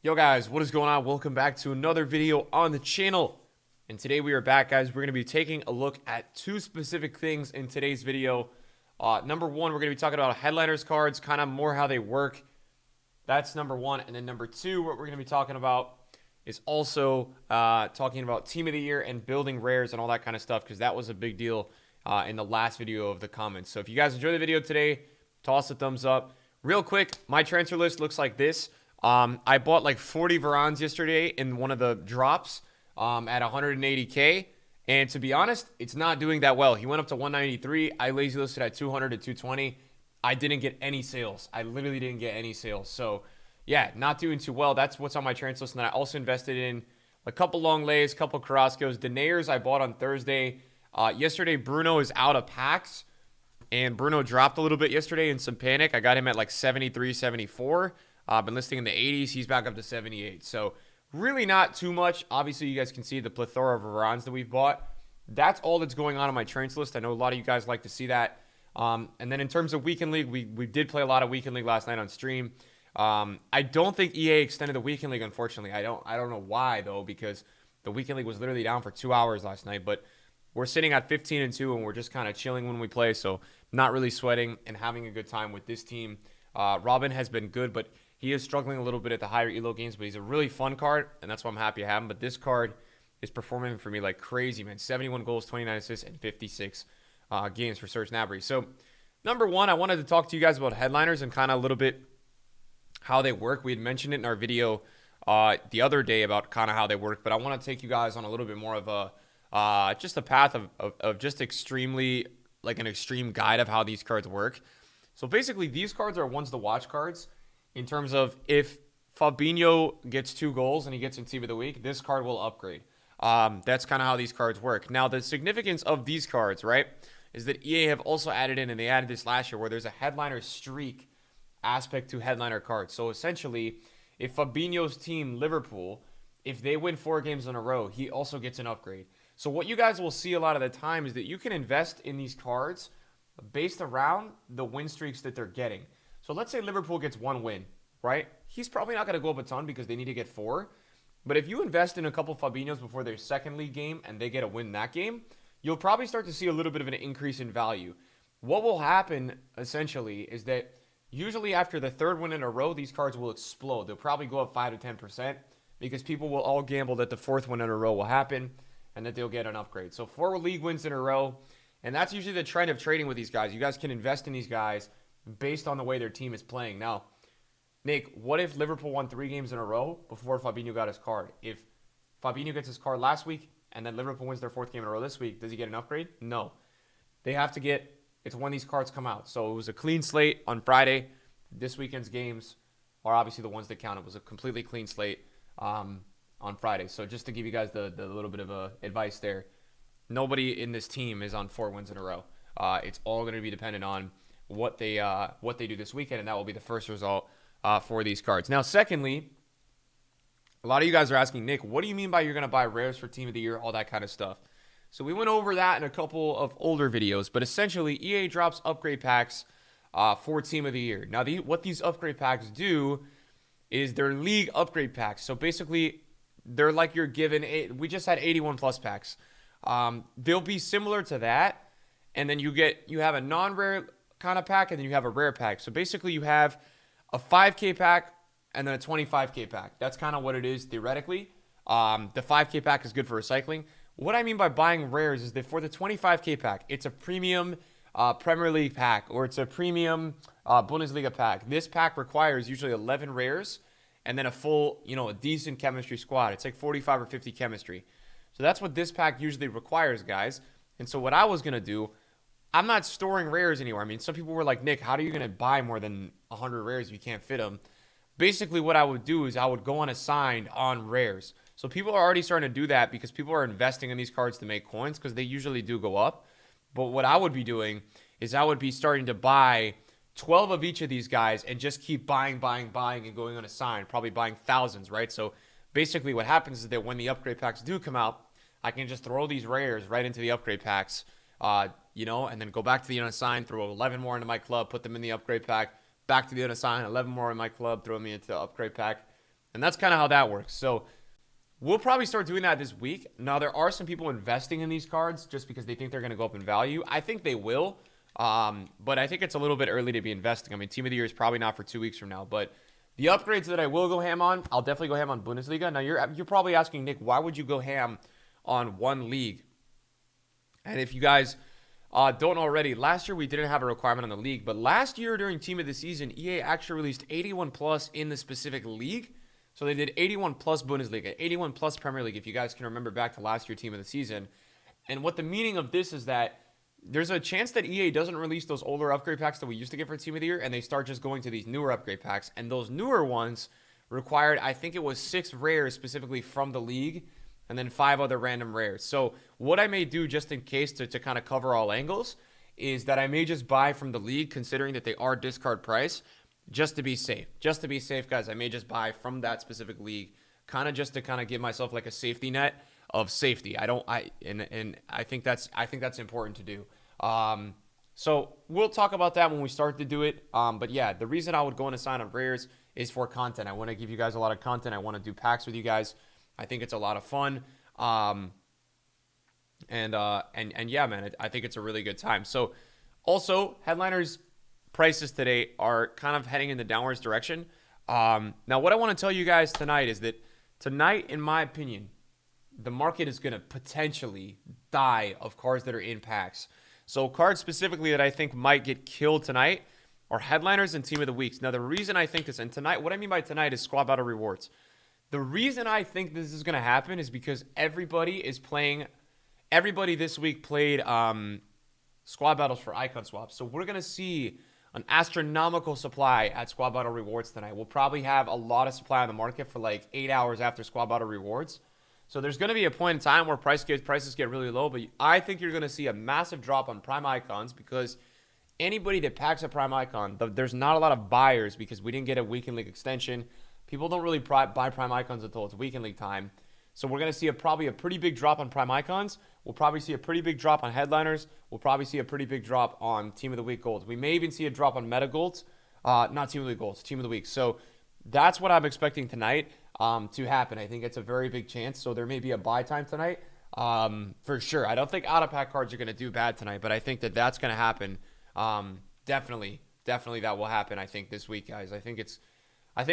Yo guys, what is going on? Welcome back to another video on the channel. And today we are back, guys. We're going to be taking a look at two specific things in today's video. Number one, we're going to be talking about headliners cards, kind of more how they work. That's number one. And then number two, what we're going to be talking about is also talking about team of the year and building rares and all that kind of stuff, because that was a big deal in the last video of the comments. So if you guys enjoyed the video today, toss a thumbs up. Real quick, my transfer list looks like this. I bought like 40 Varans yesterday in one of the drops at 180K. And to be honest, it's not doing that well. He went up to 193. I lazy listed at 200 to 220. I didn't get any sales. I literally didn't get any sales. So, yeah, not doing too well. That's what's on my transfer list. And then I also invested in a couple long lays, couple Carrascos. Denaires I bought on Thursday. Yesterday, Bruno is out of packs. And Bruno dropped a little bit yesterday in some panic. I got him at like 73, 74. Been listing in the 80s. He's back up to 78. So really not too much. Obviously, you guys can see the plethora of Varans that we've bought. That's all that's going on my transfer list. I know a lot of you guys like to see that. And then in terms of Weekend League, we did play a lot of Weekend League last night on stream. I don't think EA extended the Weekend League, unfortunately. I don't know why, though, because the Weekend League was literally down for 2 hours last night. But we're sitting at 15-2, and we're just kind of chilling when we play. So not really sweating and having a good time with this team. Robin has been good, but he is struggling a little bit at the higher elo games, but he's a really fun card, and that's why I'm happy to have him. But this card is performing for me like crazy, man. 71 goals, 29 assists, and 56 games for Serge Gnabry. So, number one, I wanted to talk to you guys about headliners and kind of a little bit how they work. We had mentioned it in our video the other day about kind of how they work, but I want to take you guys on a little bit more of a just a path of just extremely, like an extreme guide of how these cards work. So, basically, these cards are ones to watch cards. In terms of if Fabinho gets 2 goals and he gets in Team of the Week, this card will upgrade. That's kind of how these cards work. Now, the significance of these cards, right, is that EA have also added in, and they added this last year, where there's a headliner streak aspect to headliner cards. So, essentially, if Fabinho's team, Liverpool, if they win 4 games in a row, he also gets an upgrade. So, what you guys will see a lot of the time is that you can invest in these cards based around the win streaks that they're getting. So let's say Liverpool gets 1 win, right? He's probably not going to go up a ton because they need to get 4. But if you invest in a couple Fabinhos before their second league game and they get a win that game, you'll probably start to see a little bit of an increase in value. What will happen, essentially, is that usually after the 3rd win in a row, these cards will explode. They'll probably go up 5 to 10% because people will all gamble that the 4th win in a row will happen and that they'll get an upgrade. So 4 league wins in a row, and that's usually the trend of trading with these guys. You guys can invest in these guys based on the way their team is playing. Now, Nick, what if Liverpool won 3 games in a row before Fabinho got his card? If Fabinho gets his card last week and then Liverpool wins their 4th game in a row this week, does he get an upgrade? No. They have to get, it's when these cards come out. So it was a clean slate on Friday. This weekend's games are obviously the ones that count. It was a completely clean slate on Friday. So just to give you guys the little bit of advice there, nobody in this team is on 4 wins in a row. It's all going to be dependent on what they do this weekend, and that will be the first result for these cards. Now, secondly, a lot of you guys are asking, Nick, what do you mean by you're going to buy rares for Team of the Year, all that kind of stuff? So we went over that in a couple of older videos, but essentially EA drops upgrade packs for Team of the Year. Now, what these upgrade packs do is they're league upgrade packs. So basically, they're like you're given, we just had 81 plus packs. They'll be similar to that, and then you have a non-rare kind of pack, and then you have a rare pack. So basically you have a 5K pack and then a 25K pack. That's kind of what it is theoretically. The 5K pack is good for recycling. What I mean by buying rares is that for the 25K pack, it's a premium Premier League pack, or it's a premium Bundesliga pack. This pack requires usually 11 rares and then a full, a decent chemistry squad. It's like 45 or 50 chemistry. So that's what this pack usually requires, guys. And so what I was going to do, I'm not storing rares anywhere. I mean, some people were like, Nick, how are you going to buy more than 100 rares if you can't fit them? Basically, what I would do is I would go unassigned on rares. So people are already starting to do that because people are investing in these cards to make coins because they usually do go up. But what I would be doing is I would be starting to buy 12 of each of these guys and just keep buying and going unassigned, probably buying thousands, right? So basically what happens is that when the upgrade packs do come out, I can just throw these rares right into the upgrade packs, and then go back to the unassigned, throw 11 more into my club, put them in the upgrade pack, back to the unassigned, 11 more in my club, throw me into the upgrade pack. And that's kind of how that works. So we'll probably start doing that this week. Now, there are some people investing in these cards just because they think they're going to go up in value. I think they will, but I think it's a little bit early to be investing. I mean, Team of the Year is probably not for 2 weeks from now, but the upgrades that I will go ham on, I'll definitely go ham on Bundesliga. Now, you're probably asking, Nick, why would you go ham on one league? And if you guys don't already, last year we didn't have a requirement on the league, but last year during Team of the Season, EA actually released 81 plus in the specific league. So they did 81 plus Bundesliga, 81 plus Premier League, if you guys can remember back to last year Team of the Season. And what the meaning of this is that there's a chance that EA doesn't release those older upgrade packs that we used to get for Team of the Year, and they start just going to these newer upgrade packs. And those newer ones required, I think it was 6 rares specifically from the league, and then 5 other random rares. So what I may do just in case to kind of cover all angles is that I may just buy from the league, considering that they are discard price, just to be safe. Just to be safe, guys, I may just buy from that specific league, kind of just to kind of give myself like a safety net of safety. I think that's important to do. So we'll talk about that when we start to do it. But yeah, the reason I would go and assign on rares is for content. I want to give you guys a lot of content. I want to do packs with you guys. I think it's a lot of fun. And yeah, man, I think it's a really good time. So also, headliners prices today are kind of heading in the downwards direction. Now, what I want to tell you guys tonight is that tonight, in my opinion, the market is going to potentially die of cards that are in packs. So cards specifically that I think might get killed tonight are headliners and team of the weeks. Now, the reason I think this, and tonight, what I mean by tonight is squad battle rewards. The reason I think this is going to happen is because everybody this week played squad battles for icon swaps. So we're going to see an astronomical supply at squad battle rewards tonight. We'll probably have a lot of supply on the market for like 8 hours after squad battle rewards. So there's going to be a point in time where prices get really low, but I think you're going to see a massive drop on prime icons because anybody that packs a prime icon, there's not a lot of buyers because we didn't get a weekend league extension. People don't really buy prime icons until it's weekend league time. So we're going to see probably a pretty big drop on prime icons. We'll probably see a pretty big drop on headliners. We'll probably see a pretty big drop on team of the week golds. We may even see a drop on meta golds. Not team of the week golds, team of the week. So that's what I'm expecting tonight to happen. I think it's a very big chance. So there may be a buy time tonight for sure. I don't think out-of-pack cards are going to do bad tonight, but I think that that's going to happen. Definitely that will happen, I think, this week, guys. I think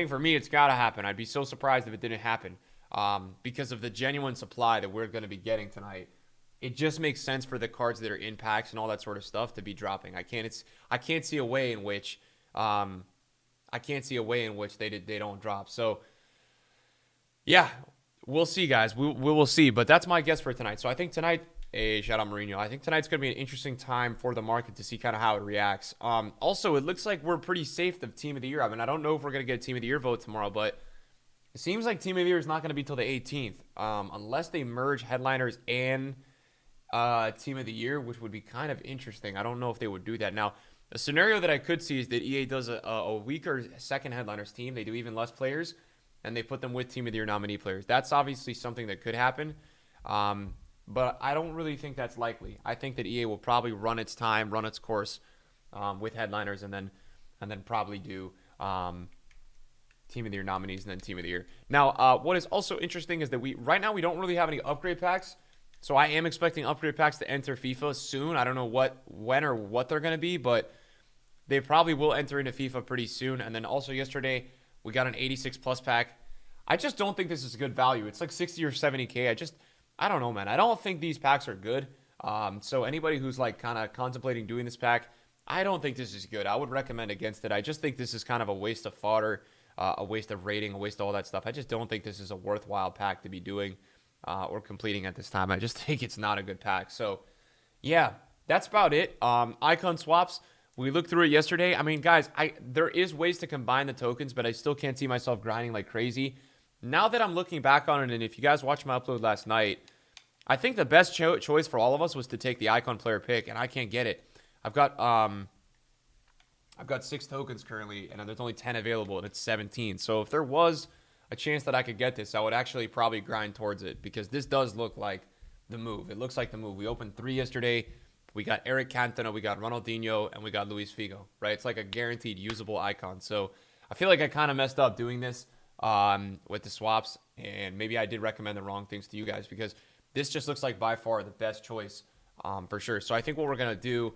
for me, it's got to happen. I'd be so surprised if it didn't happen because of the genuine supply that we're going to be getting tonight. It just makes sense for the cards that are in packs and all that sort of stuff to be dropping. I can't see a way in which they don't drop. So yeah, we'll see, guys. We will see. But that's my guess for tonight. So I think tonight, shout out Mourinho. I think tonight's going to be an interesting time for the market to see kind of how it reacts. Also, it looks like we're pretty safe the team of the year. I mean, I don't know if we're going to get a team of the year vote tomorrow, but it seems like team of the year is not going to be till the 18th, unless they merge headliners and team of the year, which would be kind of interesting. I don't know if they would do that. Now, the scenario that I could see is that EA does a weaker second headliners team. They do even less players, and they put them with team of the year nominee players. That's obviously something that could happen, but I don't really think that's likely. I think that EA will probably run its course with headliners, and then probably do team of the year nominees and then team of the year. Now, what is also interesting is that right now we don't really have any upgrade packs. So I am expecting upgrade packs to enter FIFA soon. I don't know when or what they're going to be, but they probably will enter into FIFA pretty soon. And then also yesterday, we got an 86 plus pack. I just don't think this is a good value. It's like 60 or 70K. I don't know, man. I don't think these packs are good. So anybody who's like kind of contemplating doing this pack, I don't think this is good. I would recommend against it. I just think this is kind of a waste of fodder, a waste of rating, a waste of all that stuff. I just don't think this is a worthwhile pack to be doing. Or completing at this time. I just think it's not a good pack. So, yeah, that's about it. Icon swaps, we looked through it yesterday. I mean, guys, there is ways to combine the tokens, but I still can't see myself grinding like crazy. Now that I'm looking back on it, and if you guys watched my upload last night, I think the best choice for all of us was to take the icon player pick, and I can't get it. I've got 6 tokens currently, and there's only 10 available, and it's 17. So if there was a chance that I could get this, I would actually probably grind towards it because this does look like the move. It looks like the move. We opened 3 yesterday. We got Eric Cantona, we got Ronaldinho, and we got Luis Figo, right? It's like a guaranteed usable icon. So I feel like I kind of messed up doing this. with the swaps, and maybe I did recommend the wrong things to you guys, because this just looks like by far the best choice, for sure. So I think what we're gonna do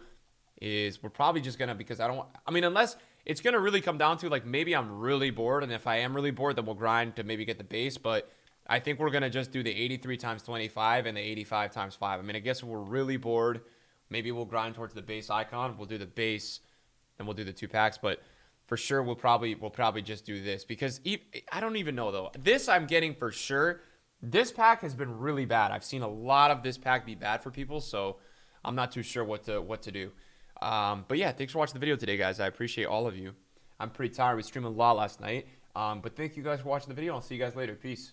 is we're probably just gonna, because I mean, unless it's gonna really come down to, like, maybe I'm really bored, and if I am really bored, then we'll grind to maybe get the base. But I think we're gonna just do the 83 times 25 and the 85 times 5. I mean, I guess if we're really bored, maybe we'll grind towards the base icon. We'll do the base, then we'll do the 2 packs. But for sure, we'll probably just do this, because I don't even know though. This I'm getting for sure. This pack has been really bad. I've seen a lot of this pack be bad for people, so I'm not too sure what to do. But yeah, thanks for watching the video today, guys. I appreciate all of you. I'm pretty tired. We streamed a lot last night. But thank you guys for watching the video. I'll see you guys later. Peace.